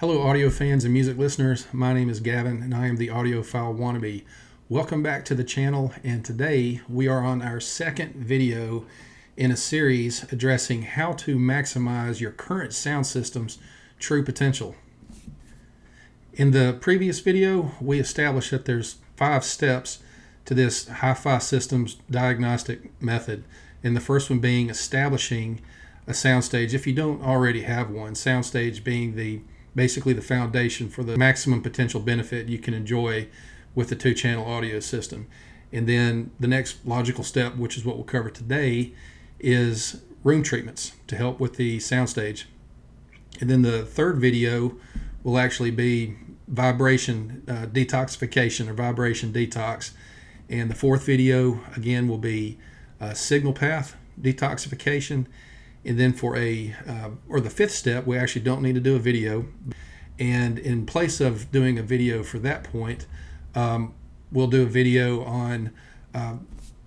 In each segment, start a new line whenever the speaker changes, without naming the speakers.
Hello audio fans and music listeners, my name is Gavin and I am the Audiophile Wannabe. Welcome back to the channel, and today we are on our second video in a series addressing how to maximize your current sound system's true potential. In the previous video, we established that there's 5 steps to this HiFi systems diagnostic method, and the first one being establishing a soundstage if you don't already have one. Soundstage being basically the foundation for the maximum potential benefit you can enjoy with the 2-channel audio system. And then the next logical step, which is what we'll cover today, is room treatments to help with the soundstage. And then the third video will actually be vibration detoxification or vibration detox. And the fourth video again will be signal path detoxification. And then for the fifth step, we actually don't need to do a video. And in place of doing a video for that point, we'll do a video on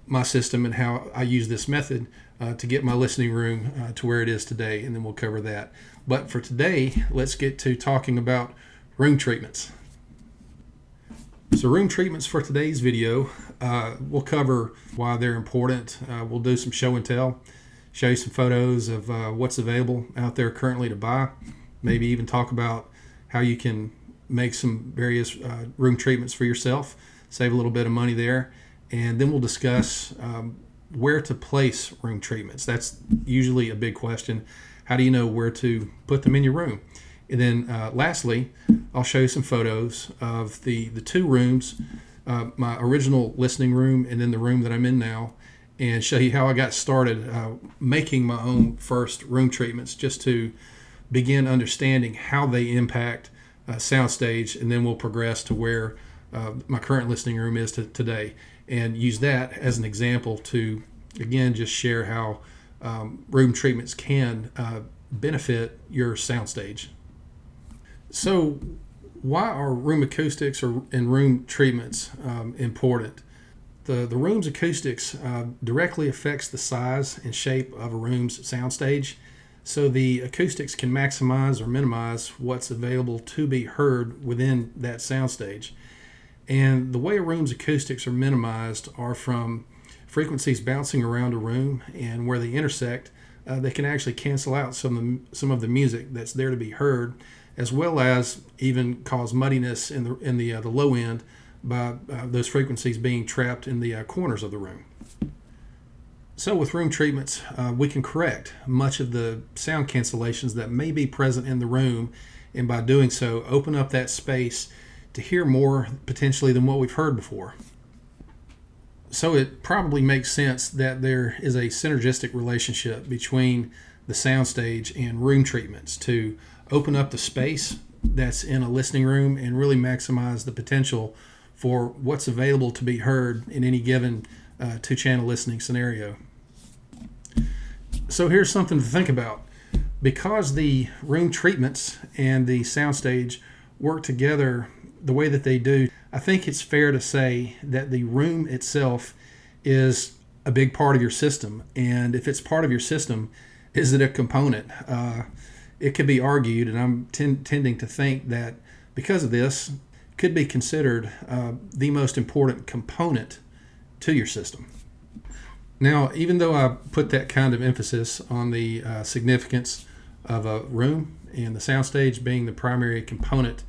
my system and how I use this method to get my listening room to where it is today, and then we'll cover that. But for today, let's get to talking about room treatments. So room treatments for today's video, we'll cover why they're important. We'll do some show and tell. Show you some photos of what's available out there currently to buy. Maybe even talk about how you can make some various room treatments for yourself, save a little bit of money there. And then we'll discuss where to place room treatments. That's usually a big question. How do you know where to put them in your room? And then lastly, I'll show you some photos of the 2 rooms, my original listening room and then the room that I'm in now, and show you how I got started making my own first room treatments, just to begin understanding how they impact soundstage, and then we'll progress to where my current listening room is today, and use that as an example to again just share how room treatments can benefit your soundstage. So why are room acoustics and room treatments important? The room's acoustics directly affects the size and shape of a room's soundstage, so the acoustics can maximize or minimize what's available to be heard within that soundstage. And the way a room's acoustics are minimized are from frequencies bouncing around a room, and where they intersect, they can actually cancel out some of the music that's there to be heard, as well as even cause muddiness in the low end by those frequencies being trapped in the corners of the room. So with room treatments, we can correct much of the sound cancellations that may be present in the room, and by doing so, open up that space to hear more potentially than what we've heard before. So it probably makes sense that there is a synergistic relationship between the soundstage and room treatments to open up the space that's in a listening room and really maximize the potential for what's available to be heard in any given 2-channel listening scenario. So here's something to think about. Because the room treatments and the soundstage work together the way that they do, I think it's fair to say that the room itself is a big part of your system. And if it's part of your system, is it a component? It could be argued, and I'm tending to think that because of this, could be considered the most important component to your system. Now, even though I put that kind of emphasis on the significance of a room and the soundstage being the primary component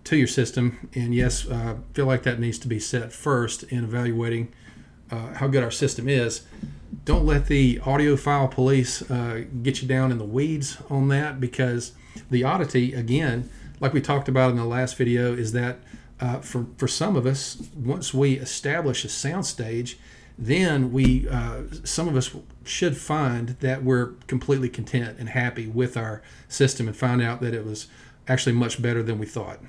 to your system, and yes, I feel like that needs to be set first in evaluating how good our system is, don't let the audiophile police get you down in the weeds on that, because the oddity, again, like we talked about in the last video, is that for some of us, once we establish a soundstage, then some of us should find that we're completely content and happy with our system and find out that it was actually much better than we thought.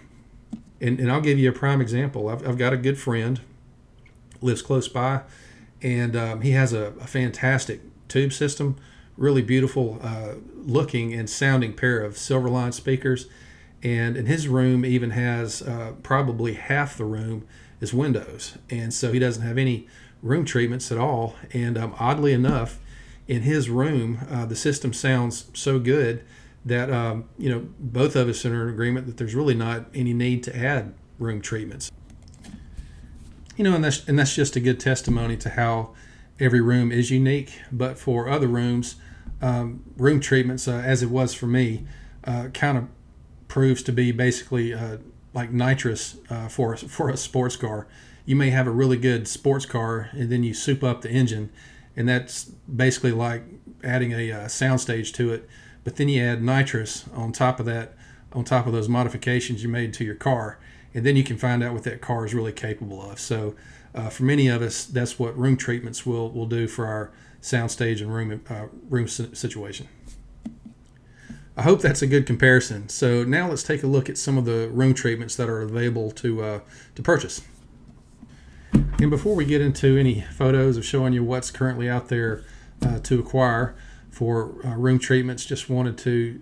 And I'll give you a prime example. I've got a good friend, lives close by, and he has a fantastic tube system, really beautiful looking and sounding pair of Silverline speakers. And in his room even has probably half the room is windows. And so he doesn't have any room treatments at all. And oddly enough, in his room, the system sounds so good that both of us are in agreement that there's really not any need to add room treatments. And that's just a good testimony to how every room is unique. But for other rooms, room treatments, as it was for me, kind of proves to be basically like nitrous for a sports car. You may have a really good sports car, and then you soup up the engine, and that's basically like adding a soundstage to it. But then you add nitrous on top of that, on top of those modifications you made to your car, and then you can find out what that car is really capable of. So for many of us, that's what room treatments will do for our soundstage and room situation. I hope that's a good comparison. So now let's take a look at some of the room treatments that are available to purchase. And before we get into any photos of showing you what's currently out there to acquire for room treatments, just wanted to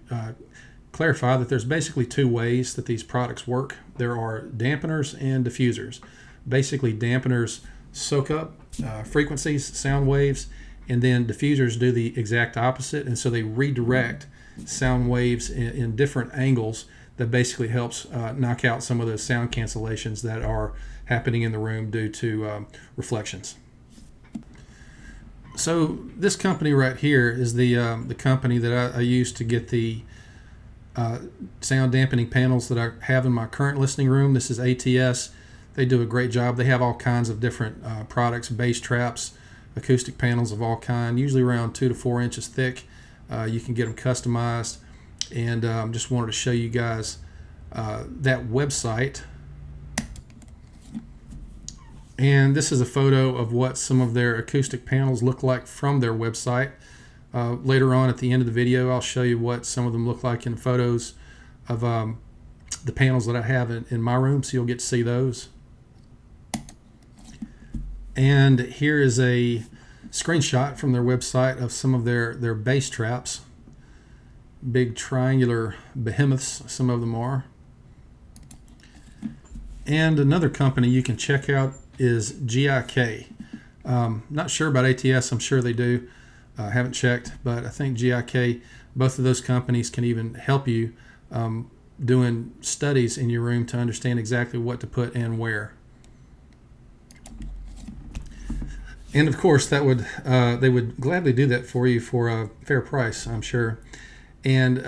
clarify that there's basically two ways that these products work. There are dampeners and diffusers. Basically, dampeners soak up frequencies, sound waves, and then diffusers do the exact opposite, and so they redirect sound waves in different angles that basically helps knock out some of those sound cancellations that are happening in the room due to reflections. So this company right here is the company that I use to get the sound dampening panels that I have in my current listening room. This is ATS. They do a great job. They have all kinds of different products, bass traps, acoustic panels of all kinds, usually around 2 to 4 inches thick. You can get them customized, and just wanted to show you guys that website. And this is a photo of what some of their acoustic panels look like from their website. Later on at the end of the video, I'll show you what some of them look like in photos of the panels that I have in my room, so you'll get to see those. And here is a screenshot from their website of some of their bass traps. Big triangular behemoths, some of them are. And another company you can check out is GIK. Not sure about ATS, I'm sure they do. Haven't checked, but I think GIK, both of those companies can even help you doing studies in your room to understand exactly what to put and where. And of course, that would they would gladly do that for you for a fair price, I'm sure. And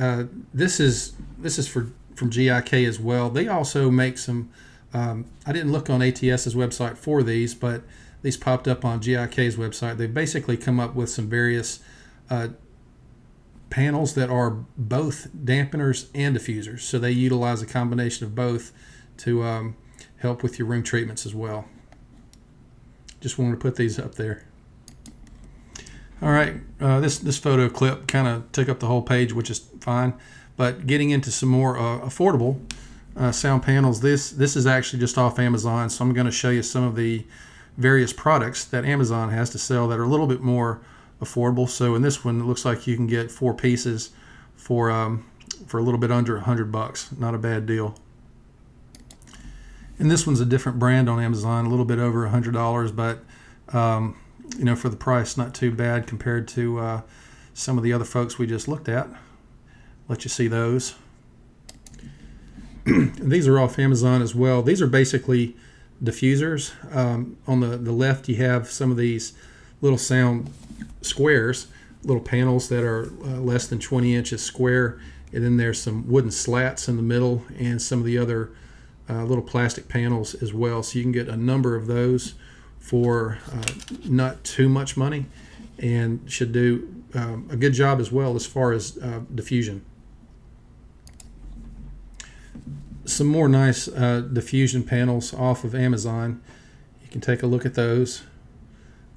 this is from GIK as well. They also make some. I didn't look on ATS's website for these, but these popped up on GIK's website. They basically come up with some various panels that are both dampeners and diffusers. So they utilize a combination of both to help with your room treatments as well. Just wanted to put these up there. All right, this photo clip kind of took up the whole page, which is fine. But getting into some more affordable sound panels, this is actually just off Amazon. So I'm going to show you some of the various products that Amazon has to sell that are a little bit more affordable. So in this one, it looks like you can get 4 pieces for a little bit under $100. Not a bad deal. And this one's a different brand on Amazon, a little bit over $100, but for the price, not too bad compared to some of the other folks we just looked at. Let you see those. These are off Amazon as well. These are basically diffusers. On the left, you have some of these little sound squares, little panels that are less than 20 inches square, and then there's some wooden slats in the middle and some of the other little plastic panels as well. So you can get a number of those for not too much money, and should do a good job as well as far as diffusion. Some more nice diffusion panels off of Amazon. You can take a look at those.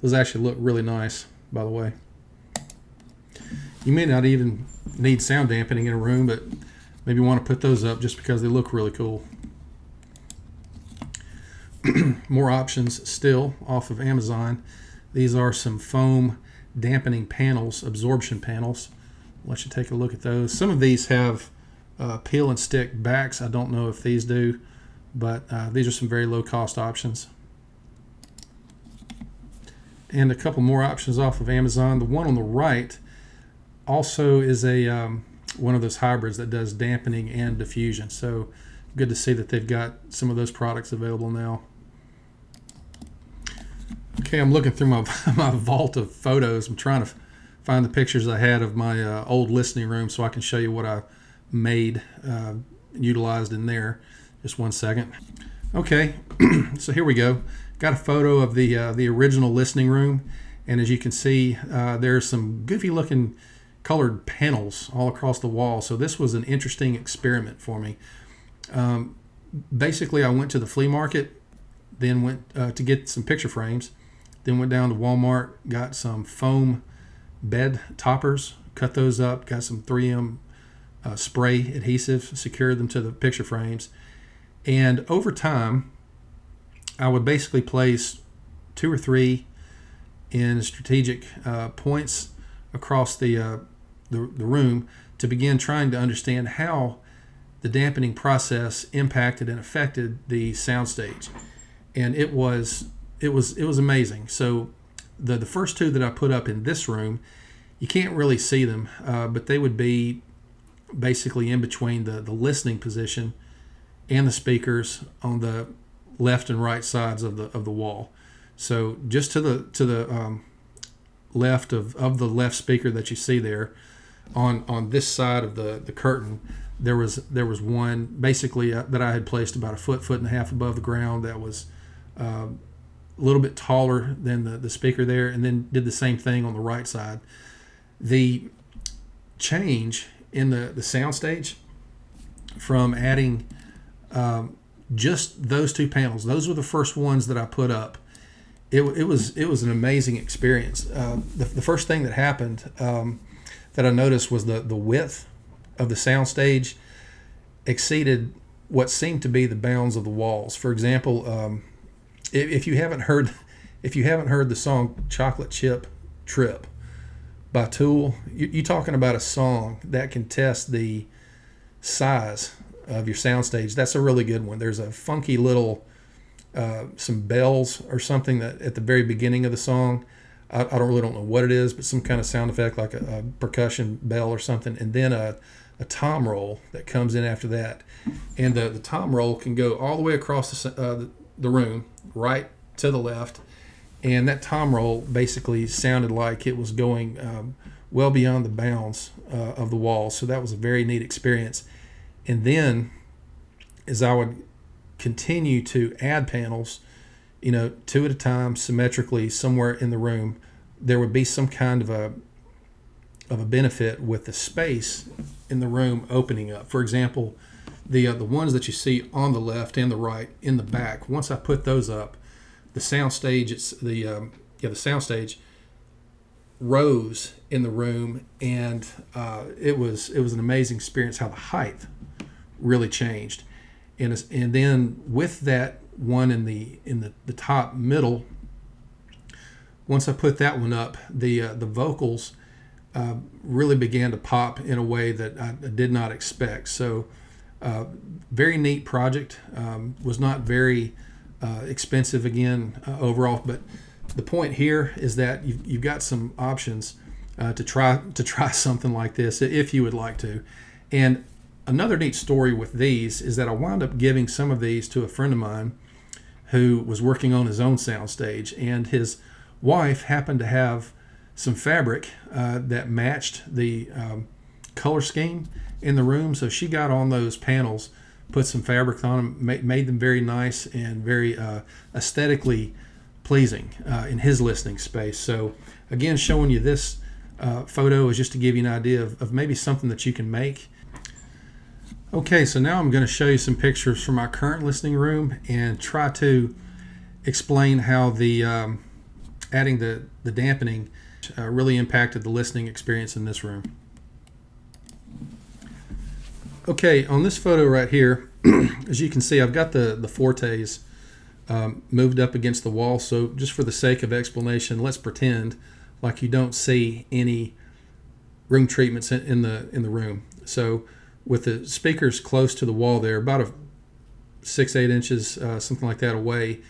Those actually look really nice, by the way. You may not even need sound dampening in a room, but maybe want to put those up just because they look really cool. More options still off of Amazon. These are some foam dampening panels, absorption panels. I'll let you take a look at those. Some of these have peel and stick backs. I don't know if these do, but these are some very low cost options. And a couple more options off of Amazon. The one on the right also is a one of those hybrids that does dampening and diffusion. So good to see that they've got some of those products available now. Okay, I'm looking through my vault of photos. I'm trying to find the pictures I had of my old listening room so I can show you what I made, utilized in there. Just one second. Okay, so here we go. Got a photo of the original listening room, and as you can see, there's some goofy looking colored panels all across the wall. So this was an interesting experiment for me. Basically, I went to the flea market, then went to get some picture frames, then went down to Walmart, got some foam bed toppers, cut those up, got some 3M spray adhesive, secured them to the picture frames, and over time I would basically place 2 or 3 in strategic points across the room to begin trying to understand how the dampening process impacted and affected the soundstage. And it was amazing. So the first 2 that I put up in this room, you can't really see them, but they would be basically in between the listening position and the speakers on the left and right sides of the wall. So just to the left of the left speaker that you see there, on this side of the curtain, there was one basically that I had placed about a foot and a half above the ground that was a little bit taller than the speaker there, and then did the same thing on the right side. The change in the soundstage from adding just those 2 panels, those were the first ones that I put up. It was an amazing experience. The first thing that happened that I noticed was the width of the soundstage exceeded what seemed to be the bounds of the walls. For example, if you haven't heard the song "Chocolate Chip Trip" by Tool, you're talking about a song that can test the size of your soundstage. That's a really good one. There's a funky little some bells or something that at the very beginning of the song. I don't know what it is, but some kind of sound effect like a percussion bell or something, and then a tom roll that comes in after that. And the tom roll can go all the way across the room, right to the left, and that tom roll basically sounded like it was going well beyond the bounds of the wall. So that was a very neat experience. And then as I would continue to add panels, 2 at a time, symmetrically somewhere in the room, there would be some kind of a benefit with the space in the room opening up. For example, the ones that you see on the left and the right in the back, once I put those up, the soundstage the soundstage rose in the room, and it was an amazing experience how the height really changed. And then with that one in the top middle, once I put that one up, the vocals really began to pop in a way that I did not expect. So very neat project. Was not very expensive again overall, but the point here is that you've got some options to try something like this if you would like to. And another neat story with these is that I wound up giving some of these to a friend of mine who was working on his own soundstage, and his wife happened to have some fabric that matched the color scheme in the room. So she got on those panels, put some fabric on them, made them very nice and very aesthetically pleasing in his listening space. So again, showing you this photo is just to give you an idea of maybe something that you can make. Okay, so now I'm going to show you some pictures from my current listening room and try to explain how the adding the dampening really impacted the listening experience in this room. Okay, on this photo right here, as you can see, I've got the Fortes moved up against the wall. So just for the sake of explanation, let's pretend like you don't see any room treatments in the room. So with the speakers close to the wall there, about 6-8 inches, something like that away,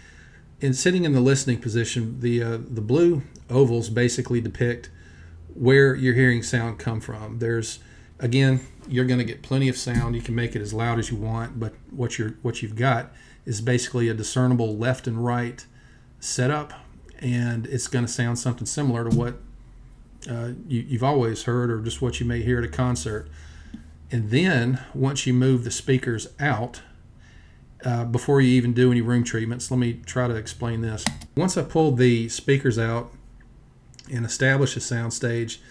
and sitting in the listening position, the blue ovals basically depict where you're hearing sound come from. There's Again, you're going to get plenty of sound. You can make it as loud as you want, but what you've got is basically a discernible left and right setup, and it's going to sound something similar to what you've always heard, or just what you may hear at a concert. And then once you move the speakers out, before you even do any room treatments, let me try to explain this. Once I pulled the speakers out and established a sound stage,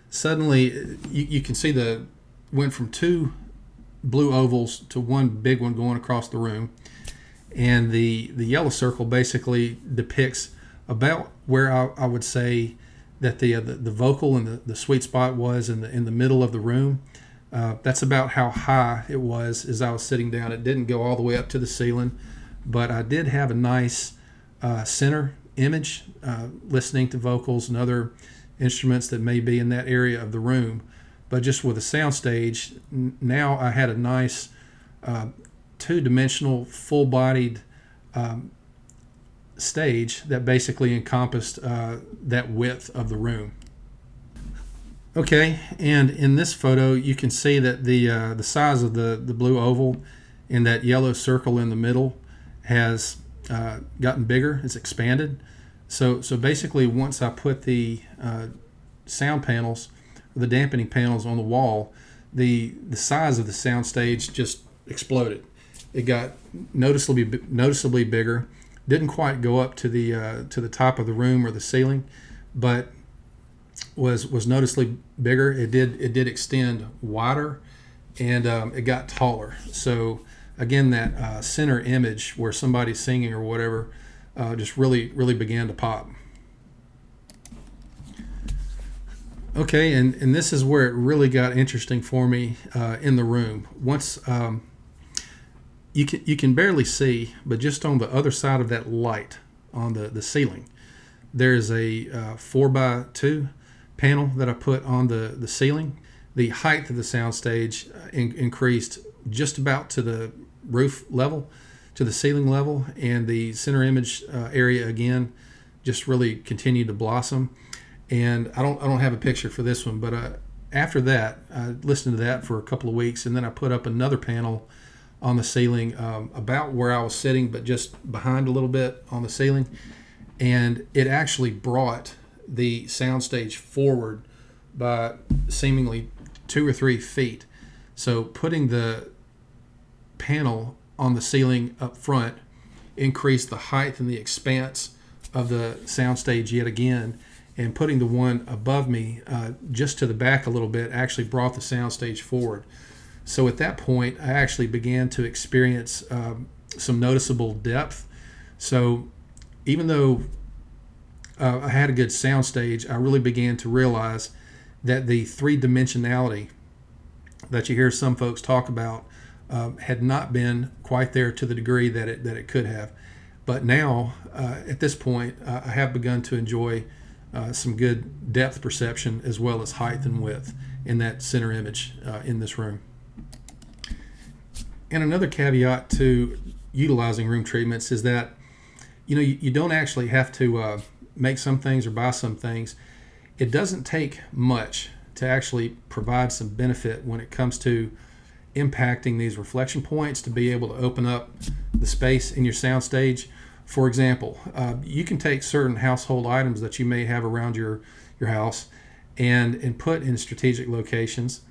suddenly you can see went from 2 blue ovals to 1 big one going across the room. And the yellow circle basically depicts about where I would say that the vocal and the sweet spot was in the middle of the room. That's about how high it was as I was sitting down. It didn't go all the way up to the ceiling, but I did have a nice center image, listening to vocals and other instruments that may be in that area of the room. But just with a sound stage, now I had a nice 2-dimensional, full-bodied stage that basically encompassed that width of the room. Okay, and in this photo, you can see that the size of the blue oval and that yellow circle in the middle has gotten bigger. It's expanded. So basically, once I put the sound panels, the dampening panels on the wall, the size of the sound stage just exploded. It got noticeably bigger. Didn't quite go up to the top of the room or the ceiling, but was noticeably bigger. It did extend wider, and it got taller. So again, that center image where somebody's singing or whatever just really began to pop. Okay, and this is where it really got interesting for me in the room. Once you can barely see, but just on the other side of that light on the ceiling, there's a 4x2 panel that I put on the ceiling. The height of the soundstage increased just about to the roof level, to the ceiling level, and the center image area again just really continued to blossom. And I don't have a picture for this one, but after that, I listened to that for a couple of weeks, and then I put up another panel on the ceiling about where I was sitting, but just behind a little bit on the ceiling, and it actually brought the soundstage forward by seemingly 2 or 3 feet. So putting the panel on the ceiling up front increased the height and the expanse of the soundstage yet again, and putting the one above me just to the back a little bit actually brought the soundstage forward. So at that point, I actually began to experience some noticeable depth. So even though I had a good soundstage, I really began to realize that the 3-dimensionality that you hear some folks talk about had not been quite there to the degree that it could have. But now, at this point, I have begun to enjoy some good depth perception as well as height and width in that center image in this room. And another caveat to utilizing room treatments is that you don't actually have to make some things or buy some things. It doesn't take much to actually provide some benefit when it comes to impacting these reflection points to be able to open up the space in your soundstage. For example, you can take certain household items that you may have around your house and put in strategic locations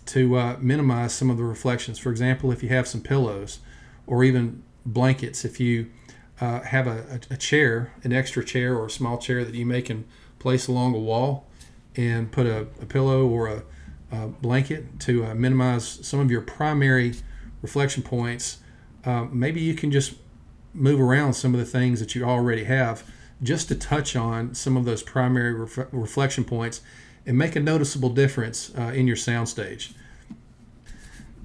to minimize some of the reflections. For example, if you have some pillows or even blankets, if you have a chair, an extra chair or a small chair that you can place along a wall and put a pillow or a blanket to minimize some of your primary reflection points, maybe you can just move around some of the things that you already have just to touch on some of those primary reflection points and make a noticeable difference in your soundstage.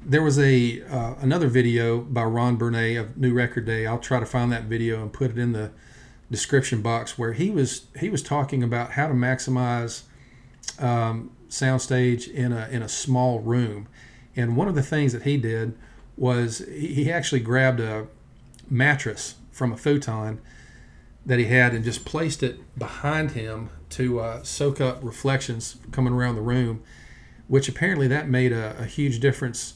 There was another video by Ron Burnett of New Record Day. I'll try to find that video and put it in the description box, where he was talking about how to maximize soundstage in a small room. And one of the things that he did was he actually grabbed a mattress from a futon that he had and just placed it behind him to soak up reflections coming around the room. which apparently that made a huge difference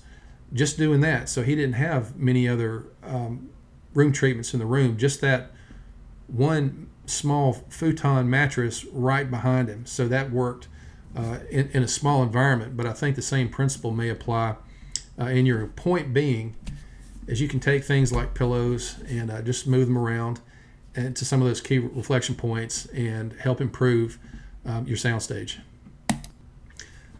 just doing that. So he didn't have many other room treatments in the room, just that one small futon mattress right behind him. So that worked in a small environment, but I think the same principle may apply in your point being, as you can take things like pillows and just move them around and to some of those key reflection points and help improve your soundstage.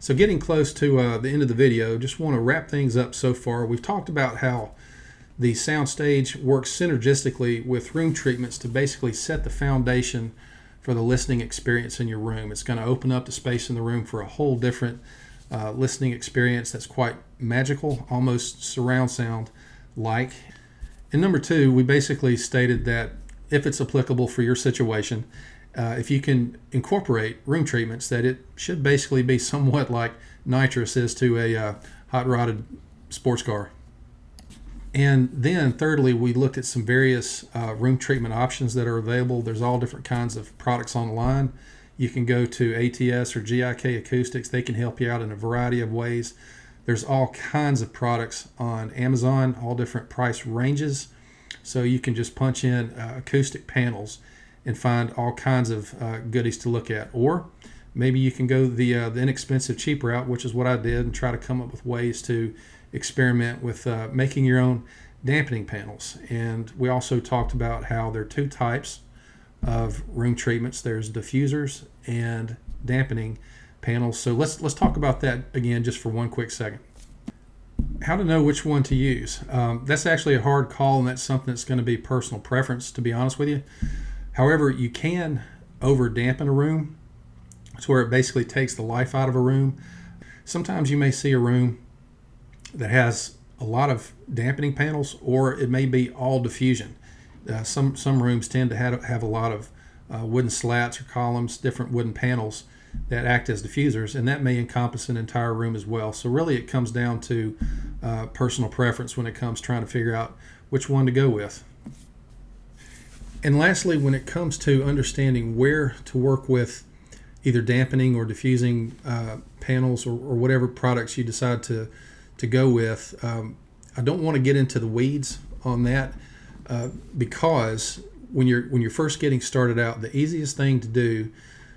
So getting close to the end of the video, just want to wrap things up so far. We've talked about how the soundstage works synergistically with room treatments to basically set the foundation for the listening experience in your room. It's going to open up the space in the room for a whole different listening experience that's quite magical, almost surround sound like. And number two, we basically stated that if it's applicable for your situation, if you can incorporate room treatments, that it should basically be somewhat like nitrous is to a hot-rodded sports car. And then thirdly, we looked at some various room treatment options that are available. There's all different kinds of products online. You can go to ATS or GIK Acoustics. They can help you out in a variety of ways. There's all kinds of products on Amazon, all different price ranges. So you can just punch in acoustic panels and find all kinds of goodies to look at. Or maybe you can go the inexpensive, cheap route, which is what I did, and try to come up with ways to experiment with making your own dampening panels. And we also talked about how there are two types of room treatments. There's diffusers and dampening panels. So let's talk about that again just for one quick second. How to know which one to use. That's actually a hard call, and that's something that's going to be personal preference, to be honest with you. However, you can over dampen a room. It's where it basically takes the life out of a room. Sometimes you may see a room that has a lot of dampening panels, or it may be all diffusion. Some rooms tend to have a lot of wooden slats or columns, different wooden panels that act as diffusers, and that may encompass an entire room as well. So really it comes down to personal preference when it comes trying to figure out which one to go with. And lastly, when it comes to understanding where to work with either dampening or diffusing panels or whatever products you decide to go with, I don't want to get into the weeds on that because when you're first getting started out, the easiest thing to do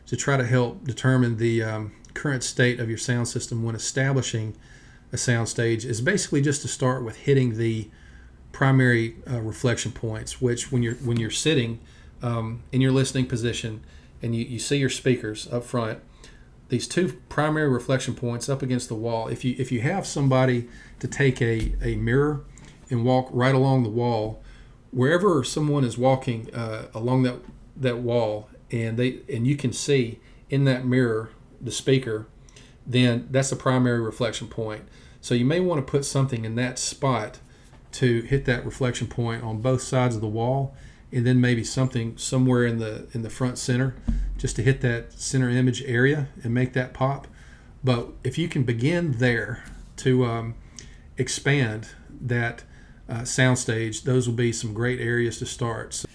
to try to help determine the current state of your sound system when establishing a sound stage is basically just to start with hitting the primary reflection points, which when you're sitting in your listening position and you see your speakers up front, these two primary reflection points up against the wall. If you have somebody to take a mirror and walk right along the wall, wherever someone is walking along that wall, and you can see in that mirror the speaker, then that's a primary reflection point. So you may want to put something in that spot to hit that reflection point on both sides of the wall, and then maybe something somewhere in the front center just to hit that center image area and make that pop. But if you can begin there to expand that soundstage, those will be some great areas to start. So,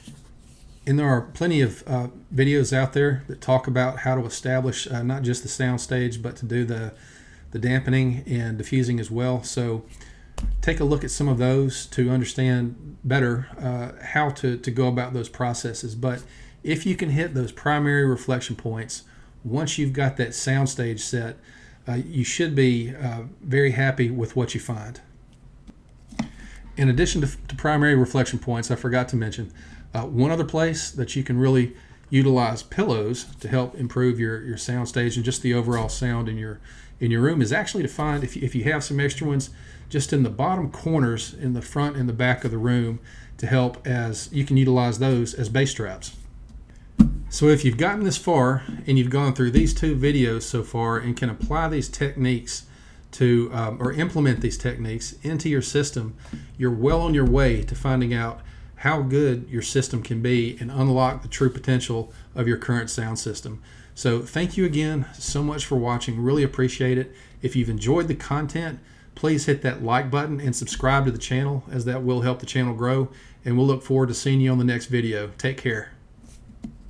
and there are plenty of videos out there that talk about how to establish not just the soundstage, but to do the dampening and diffusing as well. So take a look at some of those to understand better how to go about those processes. But if you can hit those primary reflection points, once you've got that soundstage set, you should be very happy with what you find. In addition to primary reflection points, I forgot to mention one other place that you can really utilize pillows to help improve your soundstage and just the overall sound in your room is actually to find, if you have some extra ones, just in the bottom corners in the front and the back of the room, to help, as you can utilize those as bass straps. So if you've gotten this far and you've gone through these two videos so far and can apply these techniques to or implement these techniques into your system, you're well on your way to finding out how good your system can be and unlock the true potential of your current sound system. So thank you again so much for watching. Really appreciate it. If you've enjoyed the content, please hit that like button and subscribe to the channel, as that will help the channel grow. And we'll look forward to seeing you on the next video. Take care.